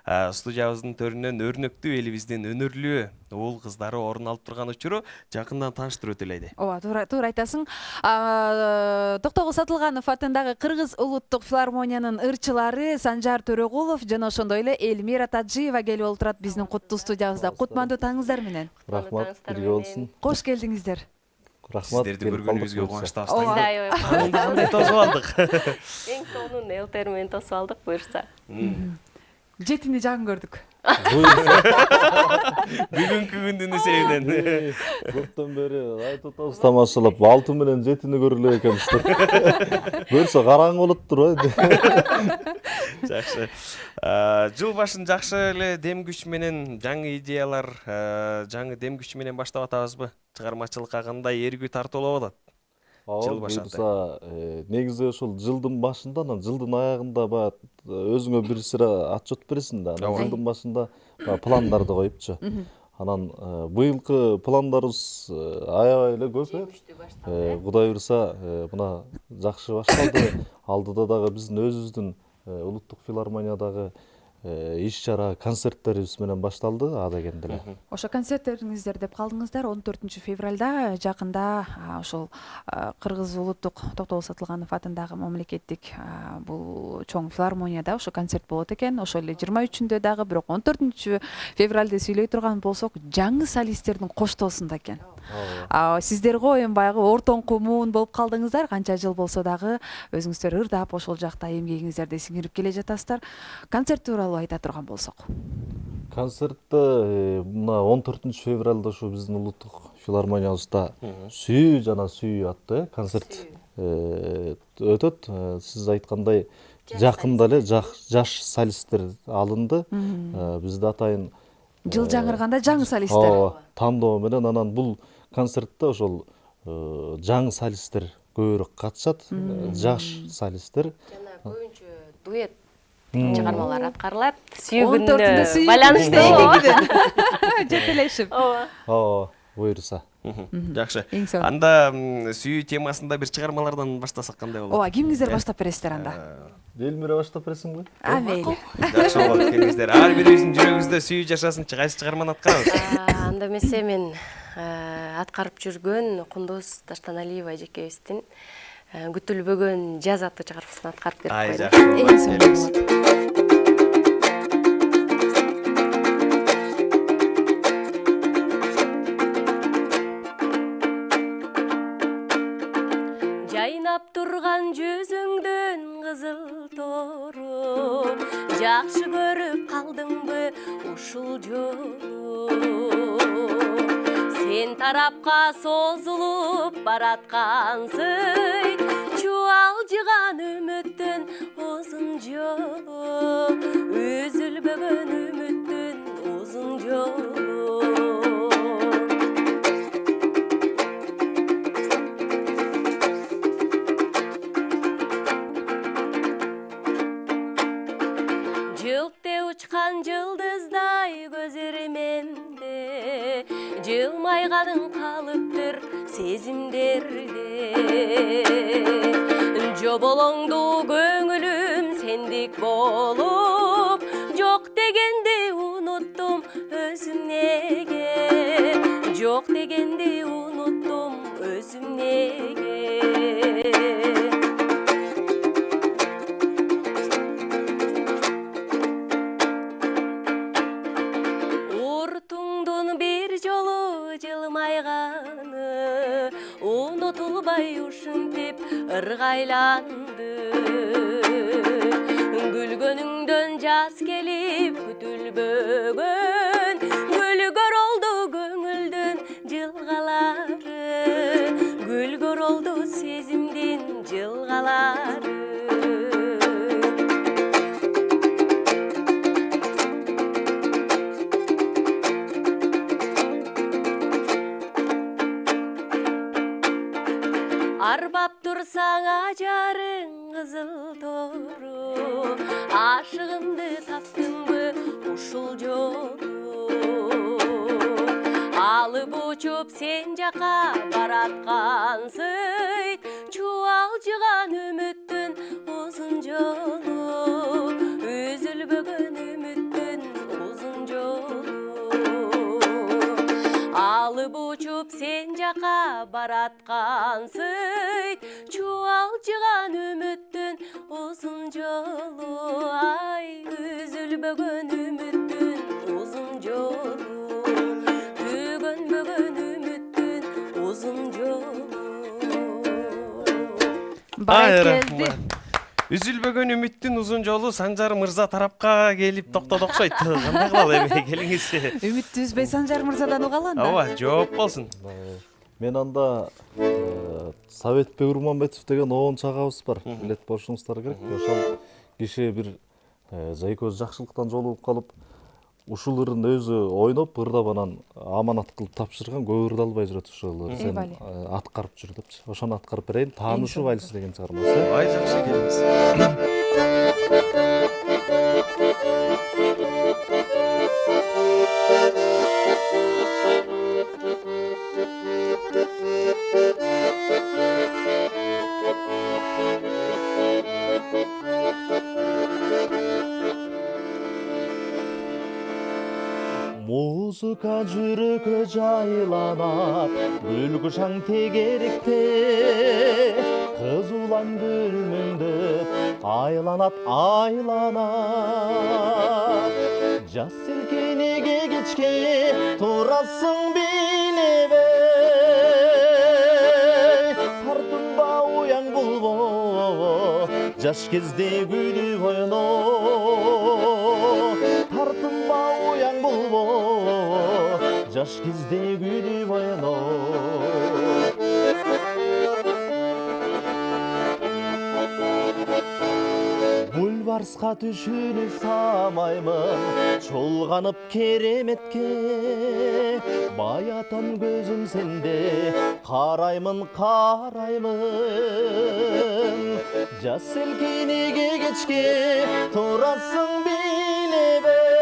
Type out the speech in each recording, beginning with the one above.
Студиябыздын төрүнөн өрнөктүү элибиздин өнөрлүү уул кыздары орун алып турган учуру жакындан тааныштырып өтөлөйдү. Ооба, туура айтасың. Токтогул Сатылганов атындагы Кыргыз улуттук филармониянын ырчылары Санжар Төрөгулов жана ошондой эле Элмира Таджиева келип олтурат биздин куттуу студиябызда. Кутмандуу таңыңыздар менен. Рахмат, бирге болсун. Кош келдиңиздер. Рахмат. Сиздерди көргөнүбүзгө кубанычтабыз. Кандай тосуп алдык. Эң сонун элтер менен тосуп алдык, буюрса. Жетини жагын көрдүк. Бүгүнкү күндүн эсебинен. Көптөн бери айтып атабыз тамашалап, 6 менен 7-ни көрүлө экенбиздер. Көрсө караң болуп турбайбы? Жакшы. Жыл башын жакшы эле дем күч менен, жаңы идеялар, жаңы дем күч менен баштап атабызбы? Чыгармачылыкка кандай эргүү тартуулап атат? Жыл башында. Негизи ошол жылдын башында, анан жылдын аягында өзүңө бир сыра отчет бересиң да. Жылдын башында пландарды коюпчу. Анан быйылкы пландарыбыз аябай эле көп. Кудай буйруса, мына жакшы башталды. Алдыда дагы биздин өзүбүздүн улуттук филармониядагы иш-чара концерттерибиз менен башталды, а дегенде эле. Ошо концерттериңиздер деп калдыңыздар. 14 февралда жакында ошол Кыргыз улуттук Токтогул Сатылганов атындагы мамлекеттик бул чоң филармонияда ошо концерт болот экен. Ошол эле 23-үндө дагы, бирок 14 февралда сүйлөй турган болсок, жаңы солисттердин коштоосунда экен. Сиздер го эми баягы ортоңку муун болуп калдыңыздар. Канча жыл болсо дагы өзүңүздөр ырдап ошол жакта эмгегиңиздерди сиңирип келе жатасыздар. Концерт тууралуу айта турган болсок. Концертте мына 14 февралда ошо биздин улуттук филармониябызда сүйүү жана сүйүү аттуу концерт өтөт. Сиз айткандай жакында эле жаш солисттер алынды. Бизде атайын Жыл жаңырганда жаңы солисттер. Тандоо менен анан бул концертте ошол жаңы солисттер көбүрөөк катышат. Жаш солисттер. Жана көбүнчө дуэт чыгармалар аткарылат. 14-ндө байланыштуу. Жетелешип. Ооба, буйруса. Жакшы. Анда сүйүү темасында бир чыгармалардан баштасак кандай болот? Ооба, кимиңиздер баштап бересиздер анда? Элмира баштап бересиңби? Мейли. Жакшы болот, келиңиздер. Ар бирибиздин жүрөгүбүздө сүйүү жашасынчы, кайсы чыгарманы аткарабыз? Анда эмесе мен аткарып жүргөн Кундуз Таштаналиева эжекебиздин күтүлбөгөн жаз аттуу чыгармасын аткарып берип койдум. Жакшы болот. Жайнап турган жүзүңдөн кызыл тору, жакшы көрүп калдыңбы ушул жолу? Сен тарапка созулуп бараткансың, чуалжыган үмүттүн узун жолу, үзүлбөгөн үмүттүн узун жолу. Жылкте учкан жылдыздай көзүрменде, жылмайганың калыптыр сезимдерде. Жоболоңду көңүлүм сендик болуп, жок дегенде унуттум өзүм неге, жок дегенде унуттум өзүм неге. Жылмайганы унутулбай ушинтип ыргайланды. Күлгөнүңдөн жаз келип күтүлбөгөн, күлгөр олду көңүлдүн жылгалары, күлгөр олду сезимдин жылгалары. Арбап турсаң ажарың кызыл тору, ашыгымды таптыңбы ушул жолу? Алып учуп сен жака бараткансың, чуалжыган үмүттүн узун жолу, үзүлбөгөн үмүттүн ұшып сен жаққа бараткансың, чуалжыған үміттің ұзын жолу, ай үзілбөгөн үміттің ұзын жолу, көгөнбөгөн үміттің ұзын жолу. Баракелди. Үзүлбөгөн үмүттүн узун жолу Санжар мырза тарапка келип токтоду окшойт. Кандай кылалы эми келиңиз. Үмүттү үзбөй Санжар мырзадан угалы анда. Ооба, жооп болсун. Мен анда Совет Бегурманбетов деген оон чагабыз бар. Билет болушуңуздар керек. Ошол киши бир жайкөз жакшылыктан жолугуп калып, ушул ырын өзү ойноп, ырдап анан аманат кылып тапшырган, көп ырды албай жүрөт ушул сен аткарып жүр депчи. Ошону аткарып берейин. Таанышуу байлысы деген чыгармасы. Ай жакшы келиңиз. Музыка жүрөккө жайланат, гүл-кушаң тегеректе, кызулаң бүлмүңдөп, айланат, айланат. Жаз селкенеге кечке, турасың билебей, тартынба уяң булбо, жаш кезде күлүп ойно. Тартынба уяң булбо, жаш кезде күлүп ойно. Бульварска түшүнүп самаймын, чолганып кереметке, баятан көзүм сенде, караймын, караймын. Жаз селкенеге кечке, турасың билебей,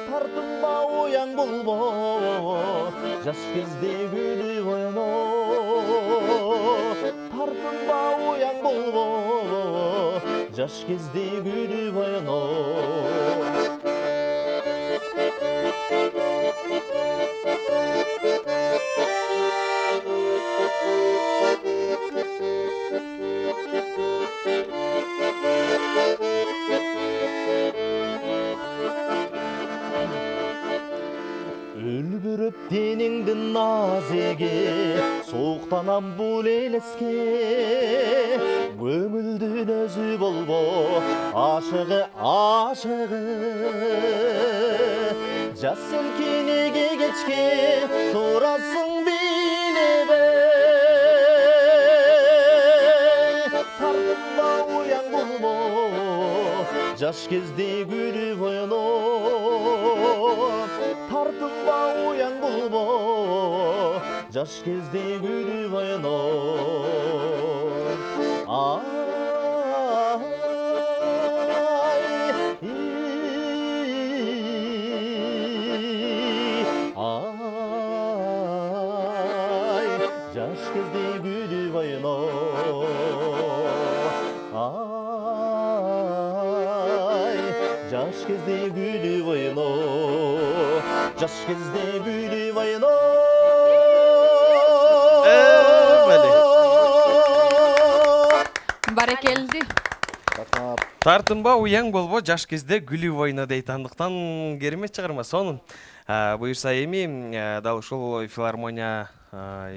тартынба уяң булбо, жаш кезде күлүп ойно. Тартынба уяң булбо, жаш кезде күлүп ойно. Үлбүрөп денеңдин назеге, сууктанам бул элеске, көңүлдүн өзү болбо, ашыгы, ашыгы. Жаз селкенеге кечке, турасың билебей, тартынба уяң булбо, жаш кезде күлүп ойно. Тартынба уяң булбо, жаш кезде күлүп ойно. Жаш кезде күлүп ойно. Жаш кезде күлүп ойно. Жаш кезде күлүп ойно. Баракелди. Тартынба уяң болбо, жаш кезде күлүп ойно дейт. Андыктан керемет чыгарма. Сонун буюрса эми дал ушул филармония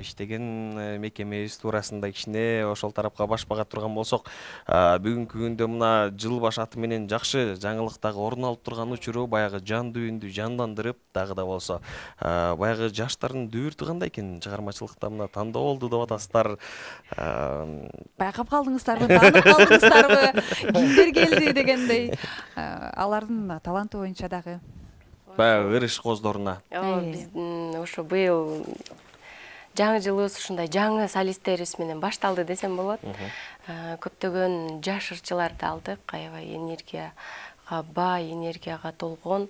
иштеген мекемебиз туурасында кичине ошол тарапка баш бага турган болсок, бүгүнкү күндө мына жыл баш аты менен жакшы жаңылык дагы орун алып турган учуру, баягы жан дүйүндү жандандырып, дагы да болсо баягы жаштардын дүүртү кандай экен чыгармачылыкта мына тандоо болду деп атасыздар. Байкап калдыңыздарбы, таанып калдыңыздарбы? Кимдер келди дегендей. Алардын таланты боюнча дагы. Баягы ырыш коздоруна. Биздин ошо быйыл жаңы жылыбыз ушундай жаңы солисттерибиз менен башталды десем болот. Көптөгөн жаш ырчыларды алдык, аябай энергияга бай, энергияга толгон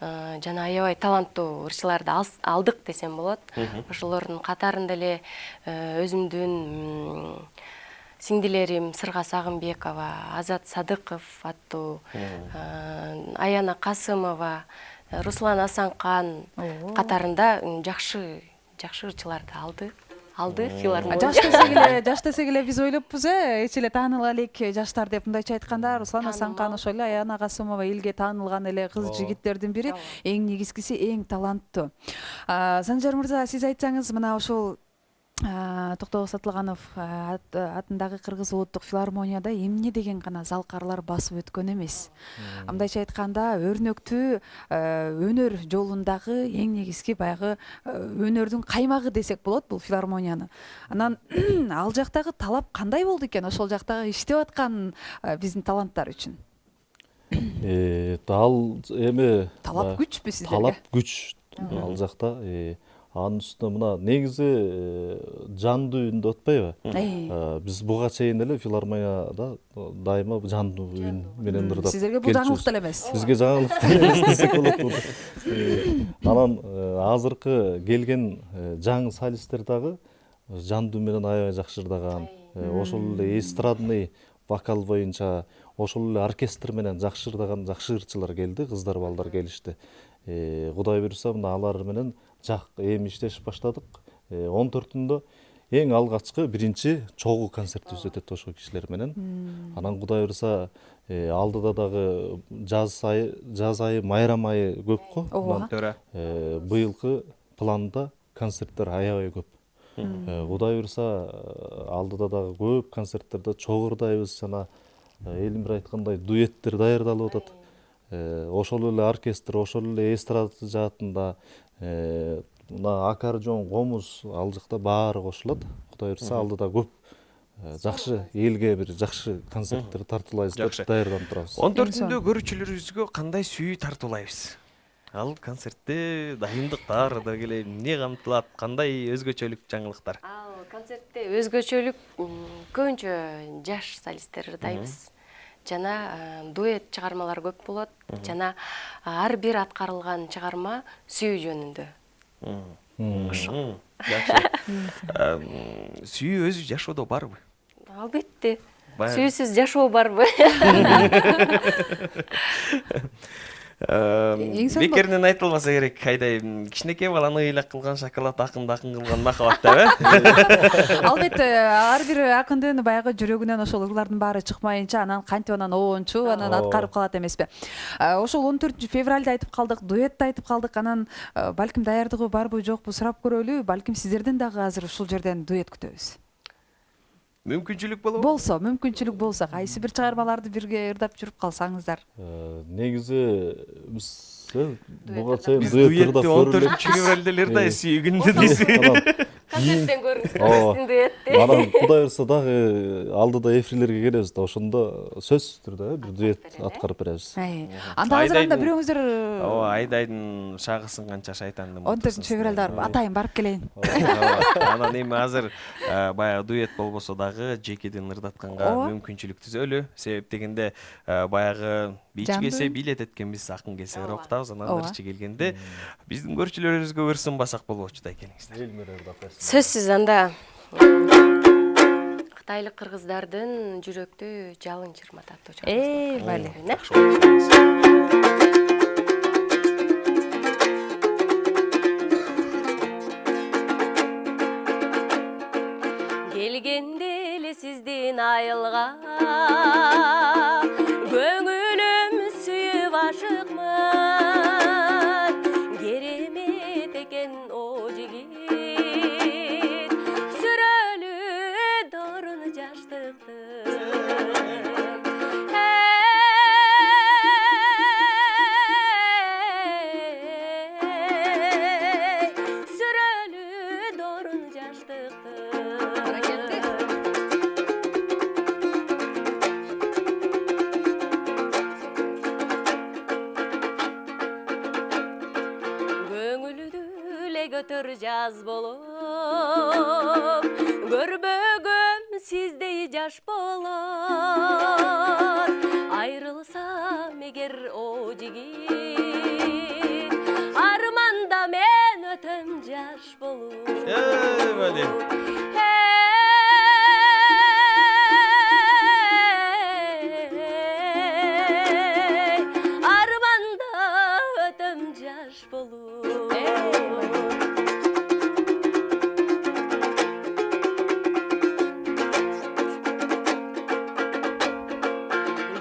жана аябай таланттуу ырчыларды алдык десем болот. Ошолордун катарында эле өзүмдүн сиңдилерим Сырга Сагынбекова, Азат Садыков аттуу, Аяна Касымова, Руслан Асанкан катарында жакшы ырчыларды алды филармония. Жаш десек эле биз ойлоппуз эч эле тааныла элек жаштар деп, мындайча айтканда Руслан Асанкан ошол эле Аяна Касымова элге таанылган эле кыз жигиттердин бири, эң негизгиси эң таланттуу. Санжар мырза, сиз айтсаңыз, мына ошол Токтогул Сатылганов атындагы Кыргыз улуттук филармонияда эмне деген гана залкарлар басып өткөн эмес. Мындайча айтканда, өрнөктүү өнөр жолундагы эң негизги баягы өнөрдүн каймагы десек болот бул филармонияны. Анан ал жактагы талап кандай болду экен, ошол жактагы иштеп аткан биздин таланттар үчүн? Ал эми Талап күчпү сиздерге? Талап күч ал жакта. Анын үстүнө мына негизи жандуу үн деп атпайбы? Биз буга чейин эле филармонияда дайыма жандуу үн менен ырдап. Сиздерге бул жаңылык деле эмес. Бизге жаңылык эмес десек болот. Анан азыркы келген жаңы солисттер дагы жандуу менен аябай жакшы ырдаган. Ошол эле эстрадный вокал боюнча, ошол эле оркестр менен жакшы ырдаган жакшы ырчылар келди, кыздар, балдар келишти. Кудай буйруса, мына алар менен эми иштешип баштадык. 14-түндө эң алгачкы биринчи чогуу концертибиз өтөт ошол кишилер менен. Анан Кудай буйруса, алдыда дагы жаз айы, майрам айы көп го. Туура. Быйылкы планда концерттер аябай көп. Кудай буйруса, алдыда дагы көп концерттерде чогурдайбыз, жана Элимир айткандай дуэттер даярдалып атат. Ошол эле оркестр, ошол эле эстрада жаатында мына аккордеон, комуз ал жакта баары кошулат. Кудай буйруса, алдыда көп жакшы элге бир жакшы концерттер тартуулайбыз деп даярданып турабыз. 14-түндө көрүүчүлөрүбүзгө кандай сүйүү тартуулайбыз? Ал концертте дайындыктар дагы эле эмне камтылат, кандай өзгөчөлүк жаңылыктар? Ал концертте өзгөчөлүк көбүнчө жаш солисттер ырдайбыз. Жана дуэт чыгармалар көп болот. Жана ар бир аткарылган чыгарма сүйүү жөнүндө. Жакшы. Сүйүү өзү жашоодо барбы? Албетте. Сүйүүсүз жашоо барбы? Бекеринен айтылмаса керек, кайдай кичинекей баланы ыйлак кылган шоколад, акынды акын кылган махабат деп, Албетте, ар бир акындын баягы жүрөгүнөн ошол ырлардын баары чыкмайынча, анан кантип анан обончу, анан аткарып калат эмеспи. Ошол 14 февралда айтып калдык, дуэтте айтып калдык, анан балким даярдыгы барбы жокпу сурап көрөлү, балким сиздерден дагы азыр ушул жерден дуэт күтөбүз. Мүмкүнчүлүк болобу? Болсо, мүмкүнчүлүк болсо, кайсы бир чыгармаларды бирге ырдап жүрүп калсаңыздар. Негизи биз буга чейин Биз дуэт дуэтти ырдап 14 февралда эле ырдайбыз сүйүү күндө дейсиз. Концерттен көрүңүздөр биздин дуэтти. Анан Кудай буйруса дагы алдыда эфирлерге келебиз да, ошондо сөзсүз түрдө бир дуэт аткарып беребиз. Анда азыр анда бирөөңүздөр Айдайдын шагысын канча шайтандын 14 февралда атайын барып келейин. Анан эми азыр баягы дуэт болбосо дагы жекеден ырдатканга мүмкүнчүлүк түзөлү. Себеп дегенде баягы бийчи келсе бийлет эткенбиз, акын келсе ырдатабыз, анан ырчы келгенде биздин көрүүчүлөрүбүзгө ыр сынбасак болбочу да келиңиздер. Сөзсүз анда Кытайлык кыргыздардын жүрөктү жалын чырматат чыгармасы. Бали. Келгенде эле сиздин айылга көңүлүм сүйүп ашыкмын. Керемет экен о жигит, сүрөлү доруну жаштыктын. Сүрөлү доруну жаштыктын. Көтөр жаз болуп, көрбөгөм сиздей жаш болот. Айрылсам эгер о жигит, арманда мен өтөм жаш болуп. Бали. Арманда өтөм жаш болуп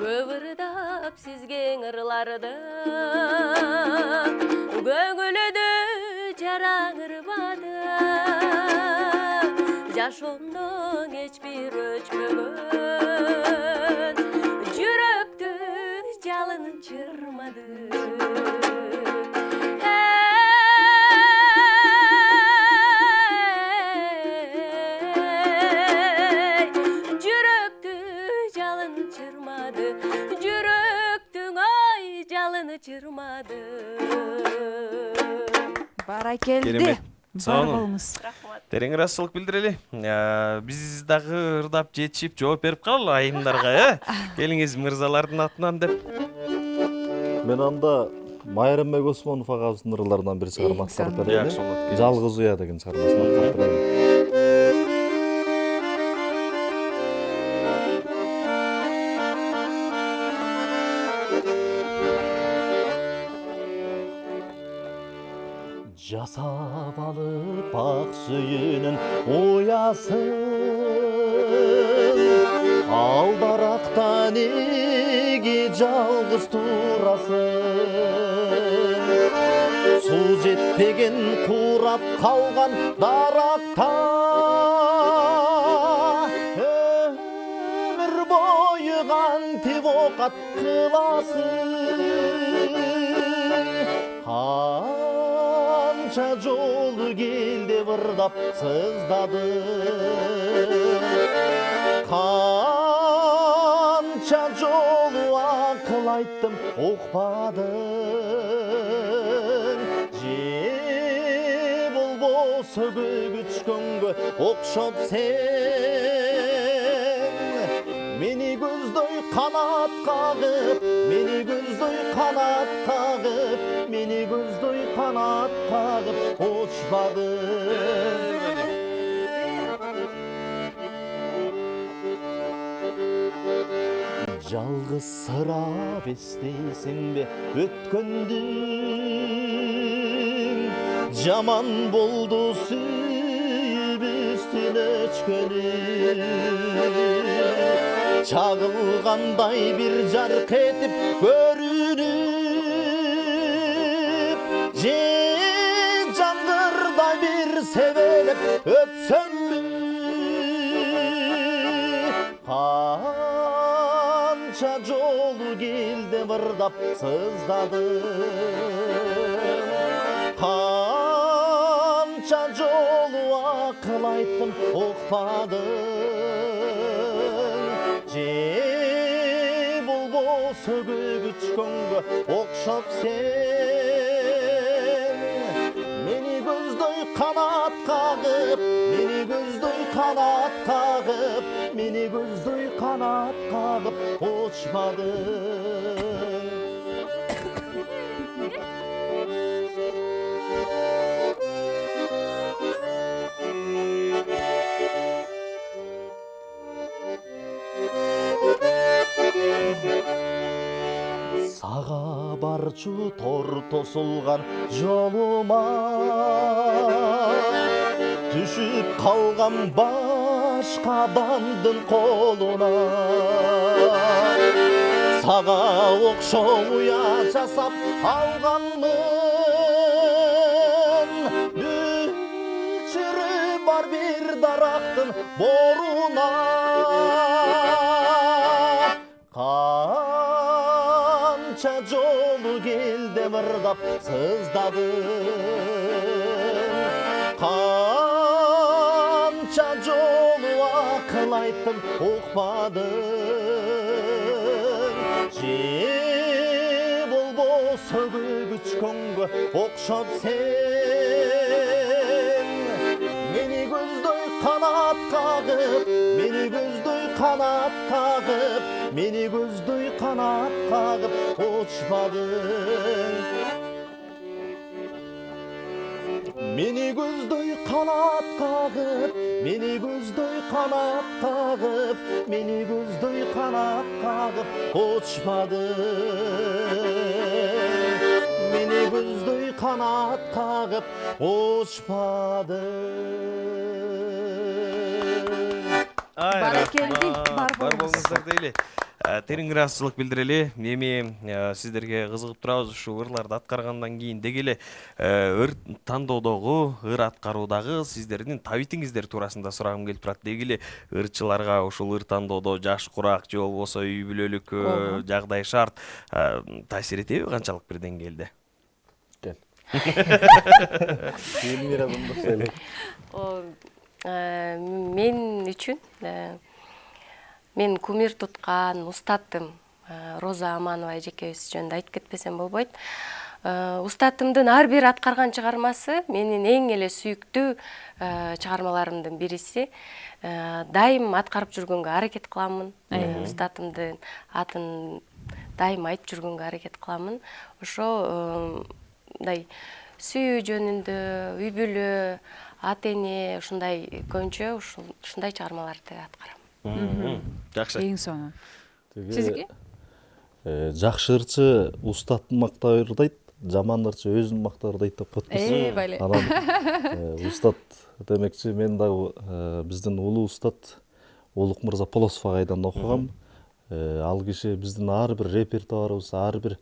көп ырдап сизген ырларды көңүлүдө жараңырбады жашоомдон эч бир өчмөгөн жүрөктү жалын чырмады жүрөктү жалын чырмады жүрөктүң ой жалыны чырмады Баракелди. Керемет. Бар Сау болуңуз. болуңуз. Терең ыраазычылык билдирели. Биз дагы ырдап жетишип жооп берип калалы айымдарга, Келиңиз мырзалардын атынан деп. Мен анда Майрамбек Осмонов агабыздын ырларынан бир чыгарма аткарып Жакшы берейин. болот. Жалгыз уя деген чыгармасын аткарып берейин. Жасап алып ак сүйүнүн уясын алдаракта неге жалгыз турасың суу жетпеген курап калган даракта өмүр бою кантип окат кыласың Канча жолу келди ырдап сыздадым Канча жолу акыл айттым укпадым Же болбосо көгүчкөнгө окшоп сен Мени көздөй канат кагып, мени көздөй канат кагып, мени көздөй канат кагып учпадың. Жалгыз сырап эстейсиң бе өткөндүң жаман болду сүйүбүздүн өчкөнү Чагылгандай бир жарк этип көрүнүп же жамгырдай бир себелеп өтсөмбү Канча жолу келдим ырдап сыздадым Канча жолу акыл айттым укпадым Же болбосо көгүчкөнгө окшоп сен Мени көздөй канат кагып, мени көздөй канат кагып, мени көздөй канат кагып учпадың. Сага барчу тор тосулган жолума түшүп калган башка адамдын колуна Сага окшоп уя жасап алганмын Бүчүрү бар бир дарактын боруна Канча жолу келдим ырдап сыздадым Канча жолу акыл айттым укпадым Же болбосо көгүчкөнгө окшоп сен Мени көздөй канат кагып, мени көздөй канат кагып, мени көздөй канат кагып учпадың. Мени көздөй канат кагып, мени көздөй канат кагып, мени көздөй канат кагып учпадың. Мени көздөй канат чагып учпады. Баракелди, бар бар болуңуз. болуңуздар дейли. Терең ыраазычылык билдирели. Эми сиздерге кызыгып турабыз ушу ырларды аткаргандан кийин дегеле ыр тандоодогу, ыр аткаруудагы сиздердин табитиңиздер туурасында сурагым келип турат. Дегеле ырчыларга ушул ыр тандоодо жаш курак же болбосо үй бүлөлүк жагдай шарт таасир этеби канчалык бир деңгээлде? Gel. Elmira bunu da söyle. Мен үчүн мен кумир туткан устатым Роза Аманова эжекебиз жөнүндө айтып кетпесем болбойт. Устатымдын ар бир аткарган чыгармасы менин эң эле сүйүктүү чыгармаларымдын бириси. Дайым аткарып жүргөнгө аракет кыламын. Устатымдын атын дайым айтып жүргөнгө аракет кыламын. Ошо мындай сүйүү жөнүндө, үй бүлө, ата эне ушундай көбүнчө ушундай чыгармаларды аткарам. Жакшы. Эң соңу. Сизге? Жакшы ырчы устатын мактап ырдайт, жаман ырчы өзүн мактап ырдайт деп коет. Байле. Анан устат демекчи мен дагы биздин улуу устат Улук мырза Полосов агайдан окугам. Ал киши биздин ар бир репертуарыбыз, ар бир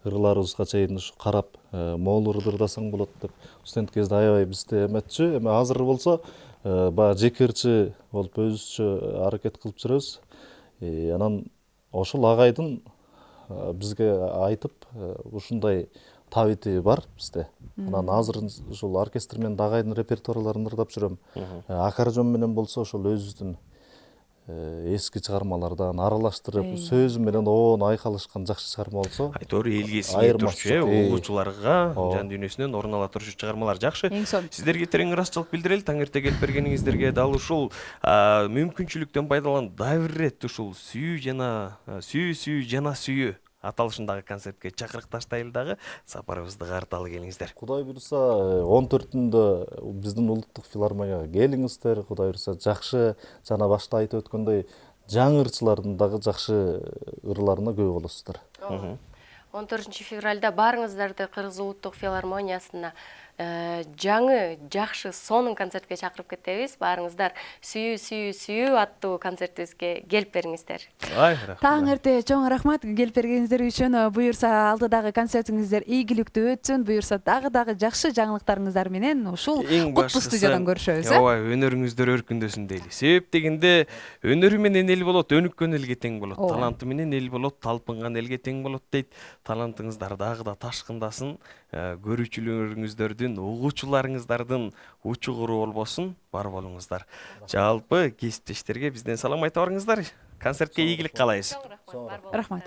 ырларыбызга чейин ушу карап, могул ырды ырдасаң болот деп студент кезде аябай бизде эметчү. Эми азыр болсо баягы жеке ырчы болуп өзүбүзчө аракет кылып жүрөбүз. Анан ошол агайдын бизге айтып, ушундай табити бар бизде. Анан азыр ушул оркестр менен агайдын репертуарларын ырдап жүрөм. Аккордеон менен болсо ошол өзүбүздүн эски чыгармалардан аралаштырып, сөзү менен айкалышкан жакшы чыгарма болсо, Айтор элге сиңип турчу, айырмачылык, угуучуларга жан дүйнөсүнөн орун ала турчу чыгармалар жакшы. Эң сонун. Сиздерге терең ыраазычылык билдирели, таң эрте келип бергениңиздерге дал ушул мүмкүнчүлүктөн пайдаланып дагы бир ирет ушул сүйүү жана сүйүү аталышындагы концертке чакырык таштайлы дагы сапарыбызды карталы келиңиздер. Кудай буйруса 14-түндө биздин улуттук филармонияга келиңиздер. Кудай буйруса жакшы жана башта айтып өткөндөй жаңы ырчылардын дагы жакшы ырларына күбө болосуздар. 14 февралда барыңыздарды Кыргыз улуттук филармониясына жаңы жакшы сонун концертке чакырып кетебиз. Барыңыздар сүйүү аттуу концертибизге келип бериңиздер. Таң эрте чоң рахмат келип бергениңиздер үчүн. Буюрса алдыдагы концертиңиздер ийгиликтүү өтсүн. Буюрса дагы жакшы жаңылыктарыңыздар менен ушул куттуу студиядан көрүшөбүз. Ооба, өнөрүңүздөр өркүндөсүн дейли. Себеп дегенде өнөрү менен эл болот, өнүккөн элге тең болот. Таланты менен эл болот, талпынган элге тең болот дейт. Талантыңыздар дагы да ташкындасын. Көрүүчүлөрүңүздөрдүн, угуучуларыңыздардын учугуру болбосун, бар болуңуздар. Жалпы кесиптештерге бизден салам айта барыңыздар. Концертке ийгилик каалайбыз. Рахмат.